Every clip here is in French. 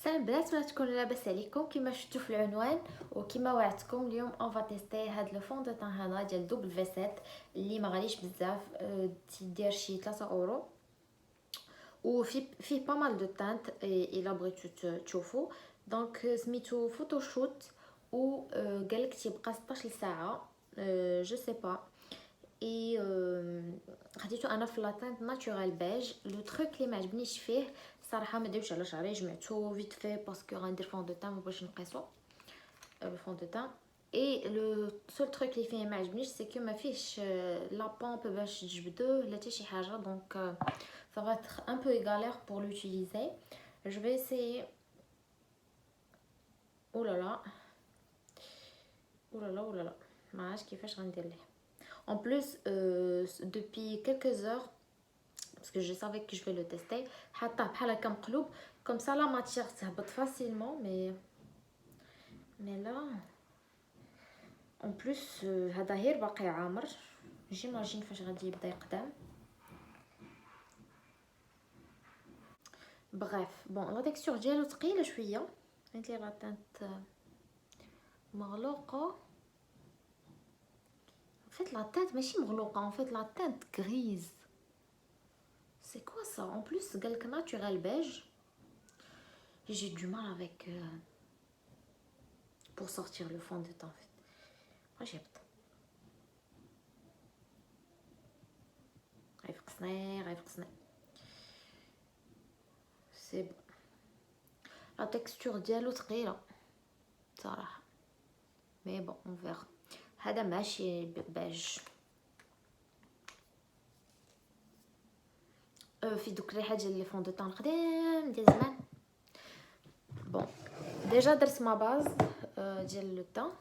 سلام البنات، ولا تكونوا لاباس عليكم؟ كما شفتوا في العنوان وكما وعدتكم اليوم اون فا تيستي هاد لو فون دو تان هذا ديال دوبل في 7 اللي ما غاليش بزاف. تيدير شي 3 اورو وفيه با مال دو تانت الا بغيتو تشوفوا. دونك سميتو فوتوشوت و قالك تيبقى 16 ساعه، جو سي با. اي خديتو انا في لاتانت ناتورال بيج. لو تروك اللي ما عجبنيش فيه صراحه ما داوش على شعري، جمعتو فيت في باسكو غندير فون دو تان باش نقيسو الفون دو تان. اي لو سول تروك اللي فيه ما عجبنيش سي كو ما فيهش لا بومب باش تجبدوه لا حتى شي حاجه. دونك ça va être un peu galère pour l'utiliser. Je vais essayer. Oh là là, oh là là, oh là là, ما عرفتش كيفاش غندير ليه. En plus, depuis quelques heures, parce que je savais que je vais le tester, حطاه بحال هكا مقلوب comme ça la matière تهبط facilement. mais là en plus هذا غير باقي عامر. جيماجين فاش غادي يبدا يقدم. bref bon la texture ديالو ثقيله شويه، فهمتي لا تانت مغلوقه. en fait la teinte ماشي مغلوقه، en fait la teinte grise. c'est quoi ça en plus؟ قالك naturel beige. j'ai du mal avec pour sortir le fond de teint en fait. عجبت غيفقسني. سي بون لا تكستور ديالو ثقيله صراحه، مي بون اون فيغ. هذا ماشي بيج. في دوك الريحه ديال لي فون دو طون القديم ديال زمان. بون ديجا درت ما باز ديال لو طون،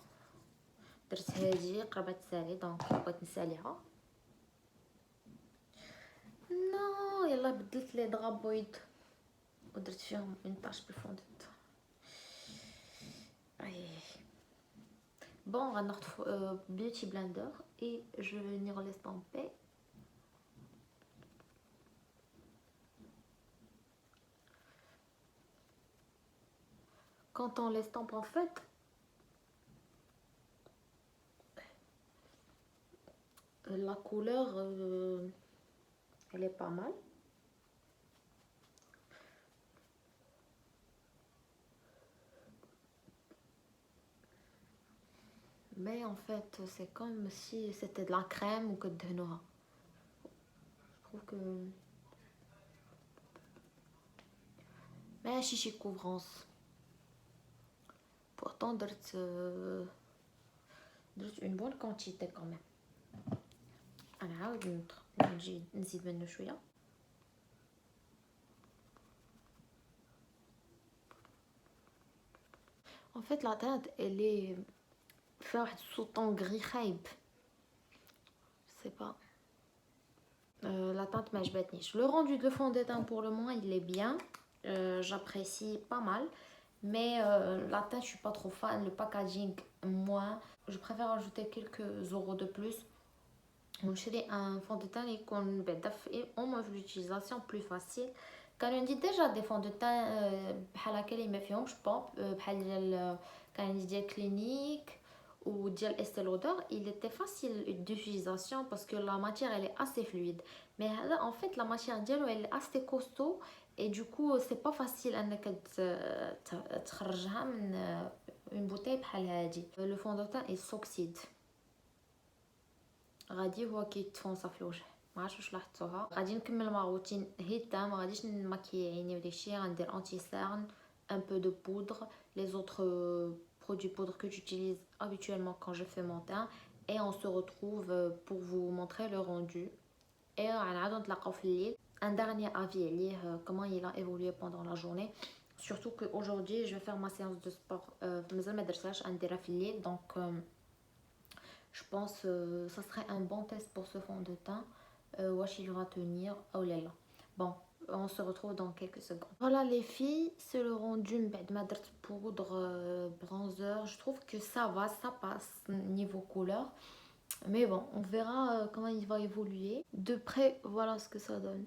درت هادي قربت تسالي دونك بغيت نساليها. نو يلا بدلت لي دغا بيض ودرت فيهم اون طاش بالفون دو طون. Bon, on va notre beauty blender et je vais venir l'estamper. Quand on l'estampe en fait, la couleur elle est pas mal. Mais en fait c'est comme si c'était de la crème ou que de noix. Je trouve que ماشي شي couvrance. Pourtant درت une bonne quantité quand même. انا عاود نجي نزيد منه شويه. En fait la teinte elle est فيها واحد السوطون غري خايب. je sais pas. La teinte ما عجبتنيش. Le rendu de fond de teint pour le moment il est bien. J'apprécie pas mal. Mais la teinte je suis pas trop fan. Le packaging moins. Je préfère ajouter quelques euros de plus. ونشري un fond de teint يكون بعدا au moins في l'utilisation plus facile. كانوا عندي ديجا دي فون دو تان بحال هكا اللي ما فيهمش بومب، بحال ديال كان عندي ديال كلينيك ou ديال Estée Lauder. Il était facile d'utilisation parce que la matière elle est assez fluide. Mais là en fait la matière ديالو elle est assez costaud et du coup c'est pas facile انك تخرجها من une bouteille بحال هادي. Le fond de teint il s'oxyde. غادي هو كيتفونصا في الوجه. ما عرفتش واش لاحظتوها. غادي نكمل ما روتين هيتا، ما غاديش نماكي عيني وداكشي. غندير انتي سيرن، un peu de poudre, les autres produits poudre que j'utilise habituellement quand je fais mon teint. Et on se retrouve pour vous montrer le rendu. Et غنعاودو نتلاقاو في الليل. Un dernier avis عليه comment il a évolué pendant la journée. Surtout que aujourd'hui je vais faire ma séance de sport. مازال ما درتهاش، غنديرها في الليل. Donc je pense que ça serait un bon test pour ce fond de teint. Wesh il va tenir. Oh là là. Bon, on se retrouve dans quelques secondes. Voilà les filles, c'est le rendu. Ma poudre bronzer, je trouve que ça va, ça passe niveau couleur. Mais bon, on verra comment il va évoluer. De près, voilà ce que ça donne.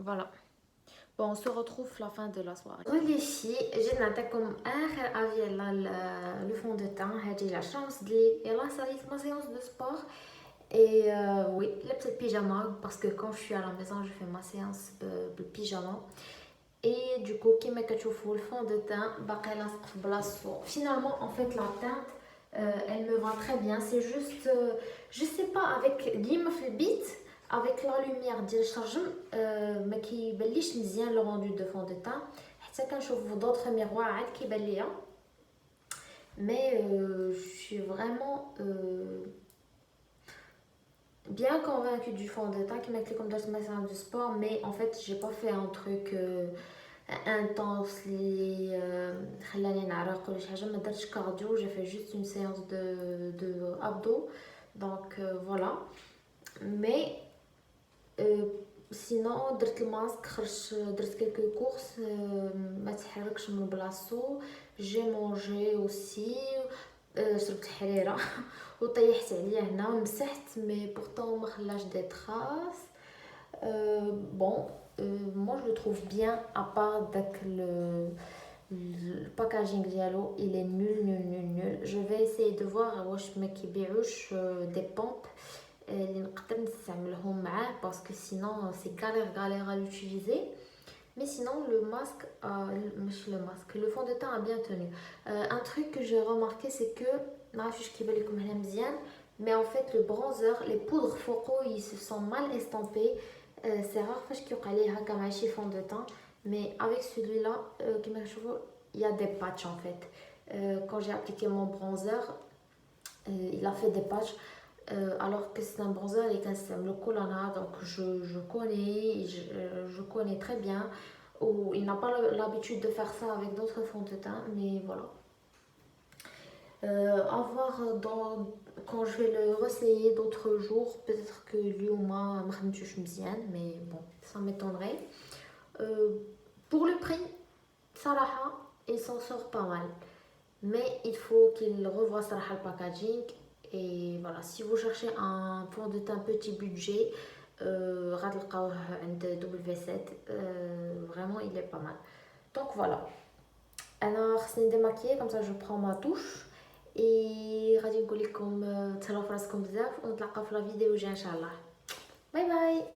Voilà. Bon, on se retrouve la fin de la soirée. Les filles, j'ai نعطيكم اخر avis على le fond de teint. هذه la chance دلي يلا صارت ma séance de sport. Et oui, la petite pyjama, parce que quand je suis à la maison, je fais ma séance de pyjama. Et du coup, كيما كتشوفوا le fond de teint باقي لاصق في بلاصتو. Finalement, en fait, la teinte, elle me va très bien. C'est juste, je sais pas, avec ديما في البيت avec la lumière ديال الشرجم ما كيبانليش مزيان لو rendu de fond de teint. حتى كنشوف d'autres miroirs عاد كيبان ليا. Mais je suis vraiment bien convaincue du fond de teint qui m'a comme dans ma séance de sport, mais en fait j'ai pas fait un truc intense اللي خلاني نعرق ولا شي حاجه. ما درتش cardio, j'ai fait juste une séance de abdos, donc voilà. Mais sinon درت الماسك، خرجت درت quelques courses، ما تحركش من بلاصتو. j'ai mangé aussi، شربت حريره وطيحت عليا هنا مسحت، مي pourtant ما خلاش دي traces. Bon, moi je le trouve bien, à part داك le packaging ديالو il est nul. Je vais essayer de voir واش ما كيبيعوش des pompes اللي نقدر نستعملهم معاه parce que sinon c'est galère à l'utiliser. Mais sinon le masque, le fond de teint a bien tenu. Un truc que j'ai remarqué c'est que معرفتش كيبان لكم هنا مزيان، mais en fait le bronzer, les poudres focaux ils se sont mal estampés. C'est rare فاش كيوقع لي هكا مع شي fond de teint, mais avec celui-là كيما كتشوفوا il y a des patchs en fait. Quand j'ai appliqué mon bronzer, il a fait des patchs. Alors que c'est un bronzer et le Colana, donc je connais très bien. Ou il n'a pas l'habitude de faire ça avec d'autres fonds de teint, mais voilà. À voir quand je vais le réessayer d'autres jours, peut-être que lui ou moi mais bon, ça m'étonnerait. Pour le prix, Saraha, il s'en sort pas mal, mais il faut qu'il revoie Saraha le packaging. Et voilà, si vous cherchez un fond de teint petit budget, غتلقاوه عند W7. Vraiment il est pas mal. Donc voilà, انا خصني نديماكيي comme ça je prends ma douche et غادي نقول لكم تهلاو في راسكم بزاف ونتلاقاو في لا فيديو الجايه ان شاء الله. باي باي.